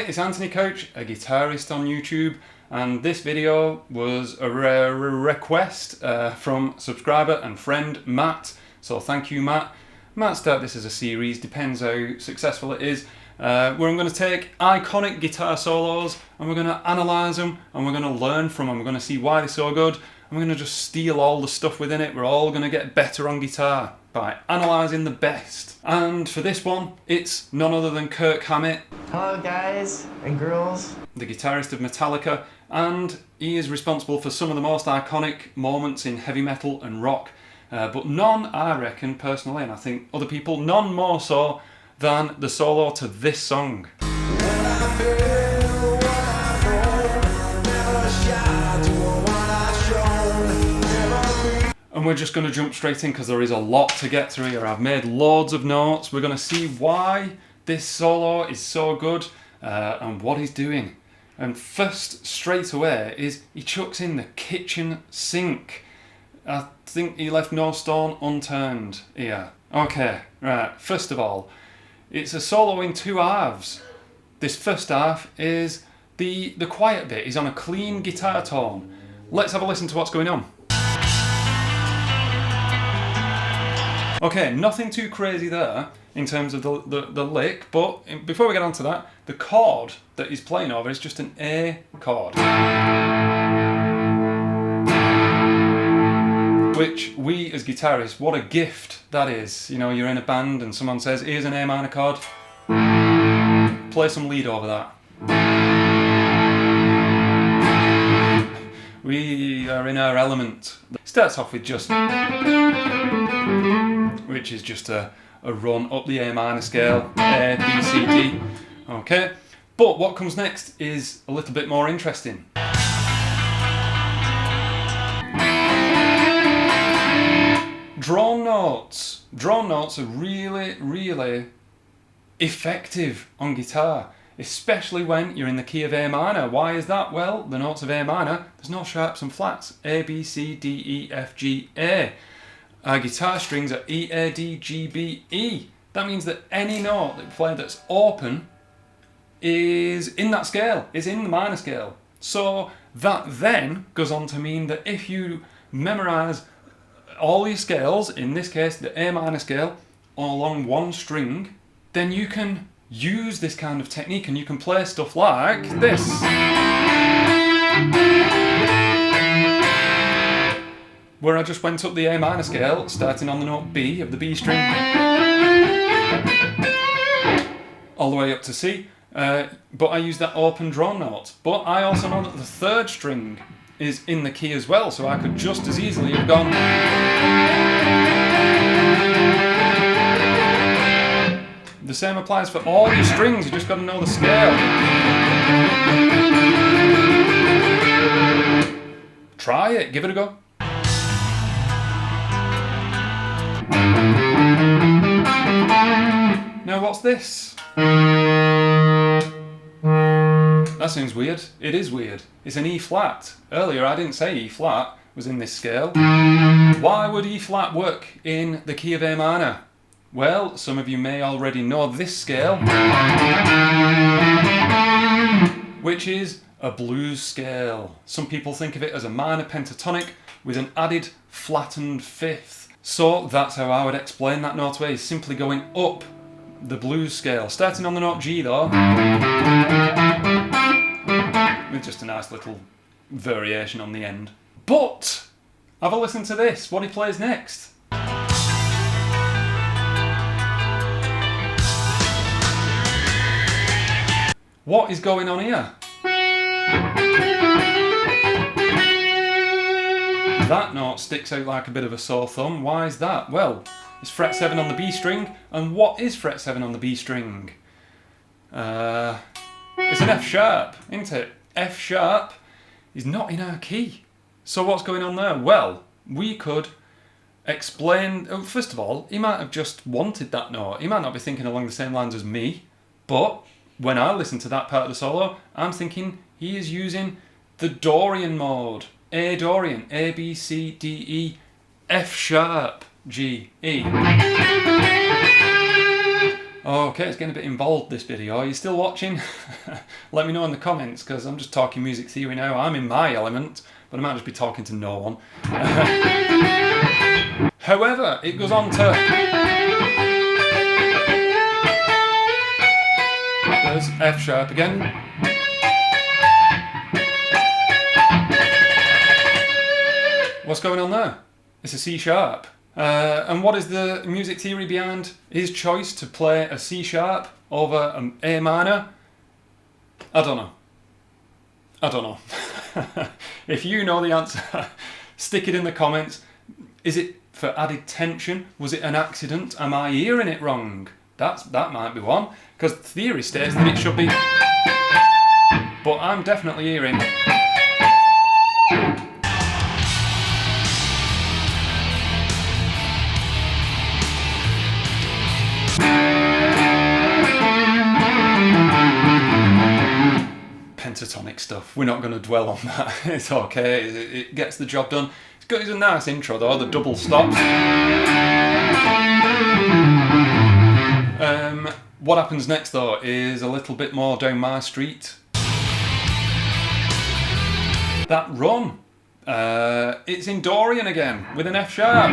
it's Anthony Couch, a guitarist on YouTube, and this video was a request from subscriber and friend Matt, so thank you Matt. Might start this as a series, depends how successful it is, where I'm going to take iconic guitar solos and we're going to analyse them and we're going to learn from them, we're going to see why they're so good, and we're going to just steal all the stuff within it. We're all going to get better on guitar by analysing the best. And for this one, it's none other than Kirk Hammett. Hello guys and girls. The guitarist of Metallica, and he is responsible for some of the most iconic moments in heavy metal and rock. But none, I reckon personally, and I think other people, none more so than the solo to this song. And we're just going to jump straight in because there is a lot to get through here. I've made loads of notes. We're going to see why this solo is so good and what he's doing. And first, straight away, is he chucks in the kitchen sink. I think he left no stone unturned here. Okay, right, first of all, it's a solo in two halves. This first half is the quiet bit. He's on a clean guitar tone. Let's have a listen to what's going on. Okay, nothing too crazy there in terms of the lick, but before we get on to that, the chord that he's playing over is just an A chord. Which we as guitarists, what a gift that is. You know, you're in a band and someone says, here's an A minor chord, play some lead over that. We are in our element. It starts off with just, which is just a run up the A minor scale, A, B, C, D. Okay, but what comes next is a little bit more interesting. Drawn notes. Drawn notes are really, really effective on guitar, especially when you're in the key of A minor. Why is that? Well, the notes of A minor, there's no sharps and flats. A, B, C, D, E, F, G, A. Our guitar strings are E, A, D, G, B, E. That means that any note that you play that's open is in that scale, is in the minor scale. So that then goes on to mean that if you memorise all your scales, in this case the A minor scale, along one string, then you can use this kind of technique and you can play stuff like this. Where I just went up the A minor scale, starting on the note B of the B string, all the way up to C, but I use that open drawn note. But I also know that the third string is in the key as well, so I could just as easily have gone. The same applies for all your strings, you just got to know the scale. Try it, give it a go. Now what's this? That sounds weird. It is weird. It's an E flat. Earlier I didn't say E flat was in this scale. Why would E flat work in the key of A minor? Well, some of you may already know this scale, which is a blues scale. Some people think of it as a minor pentatonic with an added flattened fifth. So that's how I would explain that note way, simply going up the blues scale, starting on the note G though, with just a nice little variation on the end. But have a listen to this, what he plays next. What is going on here? That note sticks out like a bit of a sore thumb. Why is that? Well, it's fret 7 on the B string, and what is fret 7 on the B string? It's an F sharp, isn't it? F sharp is not in our key. So what's going on there? Well, we could explain, first of all, he might have just wanted that note. He might not be thinking along the same lines as me, but when I listen to that part of the solo, I'm thinking he is using the Dorian mode. A Dorian, A, B, C, D, E, F sharp, G, E. Okay, it's getting a bit involved, this video. Are you still watching? Let me know in the comments, because I'm just talking music theory now. I'm in my element, but I might just be talking to no one. However, it goes on to... There's F sharp again. What's going on there? It's a C sharp. And what is the music theory behind his choice to play a C sharp over an A minor? I don't know. I don't know. If you know the answer, stick it in the comments. Is it for added tension? Was it an accident? Am I hearing it wrong? That might be one, because theory states that it should be. But I'm definitely hearing. Pentatonic stuff. We're not going to dwell on that. It's okay. It gets the job done. It's a nice intro though, the double stops. What happens next though is a little bit more down my street. That run. It's in Dorian again with an F sharp.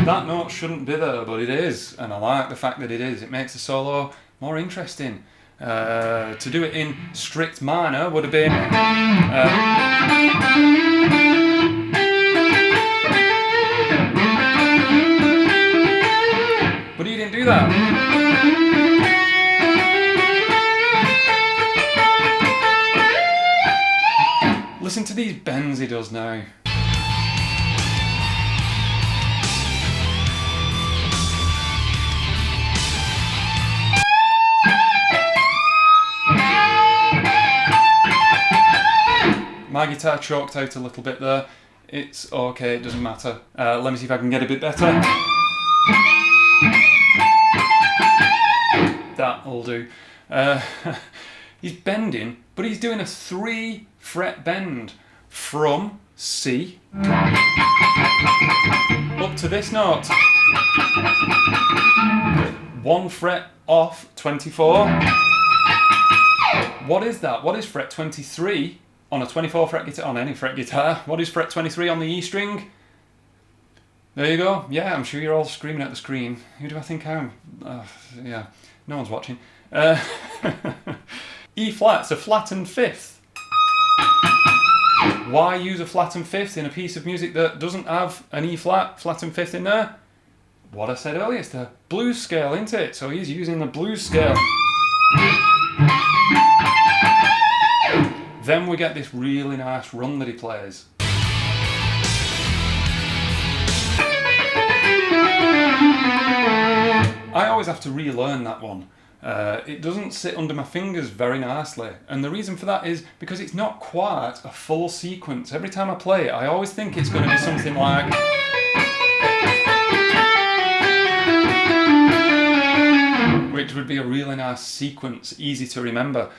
That note shouldn't be there, but it is, and I like the fact that it is. It makes the solo more interesting. To do it in strict minor would have been... but he didn't do that. Listen to these bends he does now. My guitar choked out a little bit there. It's okay, it doesn't matter. Let me see if I can get a bit better. That'll do. He's bending, but he's doing a 3 fret bend from C up to this note. 1 fret off 24. What is that? What is fret 23? On a 24 fret guitar, on any fret guitar. What is fret 23 on the E string? There you go. Yeah, I'm sure you're all screaming at the screen. Who do I think I am? Yeah, no one's watching. E flat's a flattened fifth. Why use a flattened fifth in a piece of music that doesn't have an E flat flattened fifth in there? What I said earlier, it's the blues scale, isn't it? So he's using the blues scale. Then we get this really nice run that he plays. I always have to relearn that one. It doesn't sit under my fingers very nicely, and the reason for that is because it's not quite a full sequence. Every time I play it, I always think it's going to be something like... which would be a really nice sequence, easy to remember.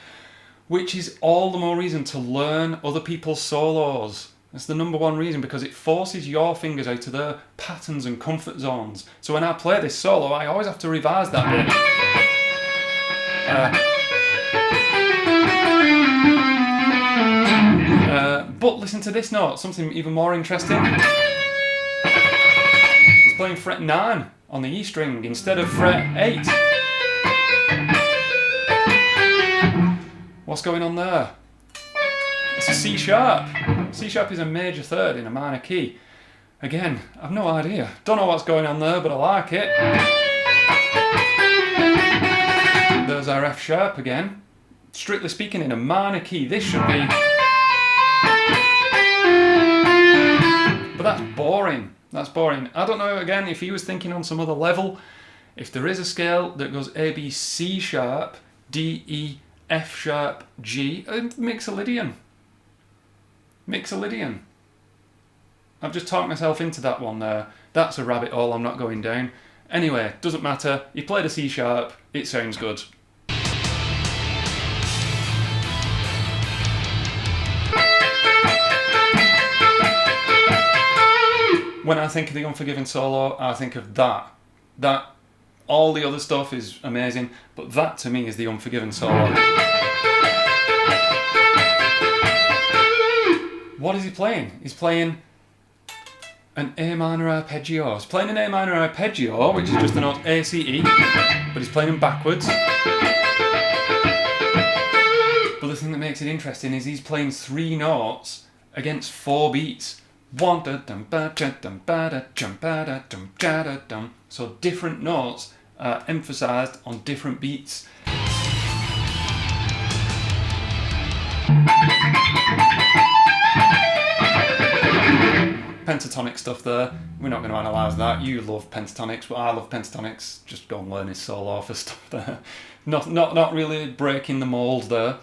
Which is all the more reason to learn other people's solos. That's the #1 reason, because it forces your fingers out of their patterns and comfort zones. So when I play this solo, I always have to revise that bit. But listen to this note, something even more interesting. It's playing fret 9 on the E string instead of fret 8. What's going on there? It's a C sharp. C sharp is a major third in a minor key. Again, I've no idea. Don't know what's going on there, but I like it. There's our F sharp again. Strictly speaking, in a minor key, this should be... but that's boring. That's boring. I don't know, again, if he was thinking on some other level. If there is a scale that goes A, B, C sharp, D, E, F sharp, G, Mixolydian. Mixolydian. I've just talked myself into that one there. That's a rabbit hole I'm not going down. Anyway, doesn't matter. He played a C sharp. It sounds good. When I think of the Unforgiven solo, I think of that. All the other stuff is amazing, but that to me is the Unforgiven solo. What is he playing? He's playing an A minor arpeggio. He's playing an A minor arpeggio, which is just the note A, C, E, but he's playing them backwards. But the thing that makes it interesting is he's playing 3 notes against 4 beats. So different notes are emphasised on different beats. Pentatonic stuff there. We're not going to analyse that. You love pentatonics, but I love pentatonics. Just go and learn his solo for stuff there. Not really breaking the mould there.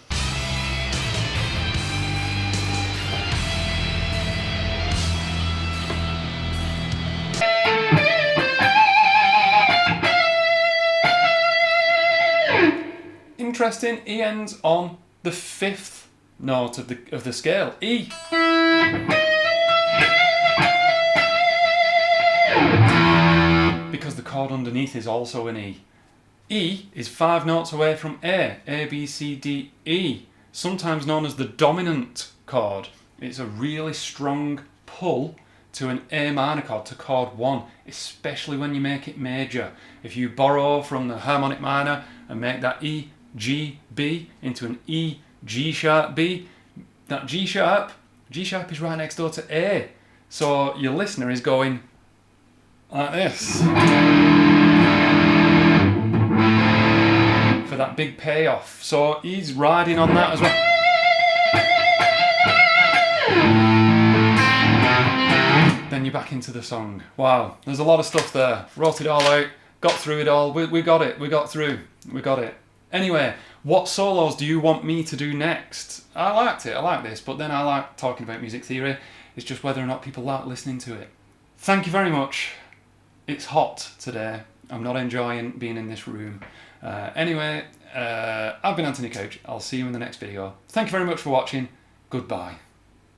Interesting, he ends on the 5th note of the scale, E. Because the chord underneath is also an E. E is 5 notes away from A, B, C, D, E, sometimes known as the dominant chord. It's a really strong pull to an A minor chord, to chord 1, especially when you make it major. If you borrow from the harmonic minor and make that E, G, B into an E, G sharp, B, that G sharp is right next door to A. So your listener is going like this for that big payoff. So he's riding on that as well. Then you're back into the song. Wow, there's a lot of stuff there. Wrote it all out, got through it all. We got it, we got through, we got it. Anyway, what solos do you want me to do next? I liked it, I like this, but then I like talking about music theory. It's just whether or not people like listening to it. Thank you very much. It's hot today. I'm not enjoying being in this room. Anyway, I've been Anthony Couch. I'll see you in the next video. Thank you very much for watching. Goodbye.